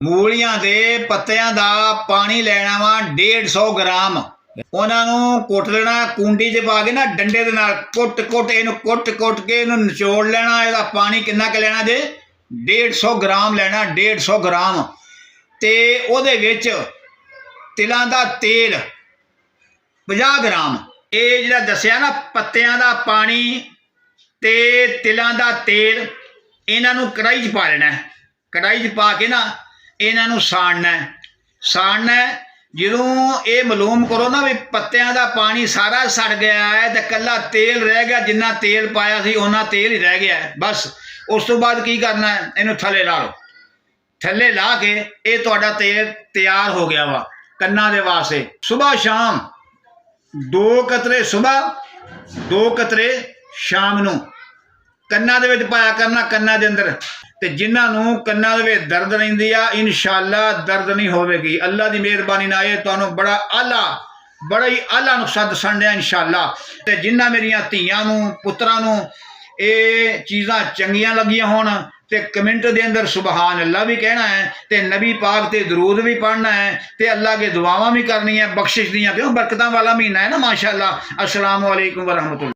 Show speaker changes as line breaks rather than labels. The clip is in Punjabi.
मूलियां दे पत्तियां दा पानी लेना वा 150 ग्राम। उन्होंने कुट लेना कूंडी च पा के ना डंडे दे नाल कुट के इनू निचोड़ लेना। इसका पानी किन्ना क लेना जे 150 ग्राम लेना, 150 ग्राम। ते ओहदे विच तिलां दा तेल 50 ग्राम। ये जिहड़ा दस्सिया ना पत्तियां दा पानी ते तिलां दा तेल, इन्हां नू कढ़ाई च पा लेना। कढ़ाई च पा के ना इन्हां नू साड़ना है। ਜਦੋਂ ਇਹ ਮਾਲੂਮ ਕਰੋ ਨਾ ਵੀ ਪੱਤਿਆਂ ਦਾ ਪਾਣੀ ਸਾਰਾ ਸੜ ਗਿਆ ਹੈ ਤੇ ਕੱਲਾ ਤੇਲ ਰਹਿ ਗਿਆ, ਜਿੰਨਾ ਤੇਲ ਪਾਇਆ ਸੀ ਉਹਨਾਂ ਤੇਲ ਹੀ ਰਹਿ ਗਿਆ ਬਸ। ਉਸ ਤੋਂ ਬਾਅਦ ਕੀ ਕਰਨਾ ਹੈ, ਇਹਨੂੰ ਥੱਲੇ ਲਾ ਲਓ। ਥੱਲੇ ਲਾ ਕੇ ਇਹ ਤੁਹਾਡਾ ਤੇਲ ਤਿਆਰ ਹੋ ਗਿਆ ਵਾ ਕੰਨਾਂ ਦੇ ਵਾਸਤੇ। ਸੁਬਾਹ ਸ਼ਾਮ 2 ਕਤਰੇ ਸੁਬਾਹ 2 ਕਤਰੇ ਸ਼ਾਮ ਨੂੰ ਕੰਨਾਂ ਦੇ ਵਿੱਚ ਪਾਇਆ ਕਰਨਾ, ਕੰਨਾਂ ਦੇ ਅੰਦਰ। ਤੇ ਜਿਨ੍ਹਾਂ ਨੂੰ ਕੰਨਾਂ ਦੇ ਵਿੱਚ ਦਰਦ ਰਹਿੰਦੀ ਆ ਇਨਸ਼ਾਅੱਲਾ ਦਰਦ ਨਹੀਂ ਹੋਵੇਗੀ। ਅੱਲਾ ਦੀ ਮਿਹਰਬਾਨੀ ਨਾਲ ਇਹ ਤੁਹਾਨੂੰ ਬੜਾ ਹੀ ਆਲਾ ਨੁਸਖਾ ਦੱਸਣ ਡਿਆ ਇਨਸ਼ਾਅੱਲਾ। ਤੇ ਜਿਨ੍ਹਾਂ ਮੇਰੀਆਂ ਧੀਆਂ ਨੂੰ ਪੁੱਤਰਾਂ ਨੂੰ ਇਹ ਚੀਜ਼ਾਂ ਚੰਗੀਆਂ ਲੱਗੀਆਂ ਹੋਣ ਤੇ ਕਮੈਂਟ ਦੇ ਅੰਦਰ ਸੁਬਹਾਨ ਅੱਲਾ ਵੀ ਕਹਿਣਾ ਹੈ ਤੇ ਨਬੀ ਪਾਕ ਤੇ ਦਰੂਦ ਵੀ ਪੜ੍ਹਨਾ ਹੈ ਤੇ ਅੱਲਾ के दुआवां भी करनी है बख्शिश दियाँ, क्यों बरकतां वाला महीना है ना माशाअल्लाह। अस्सलामु अलैकुम वरहमतुल्लाह।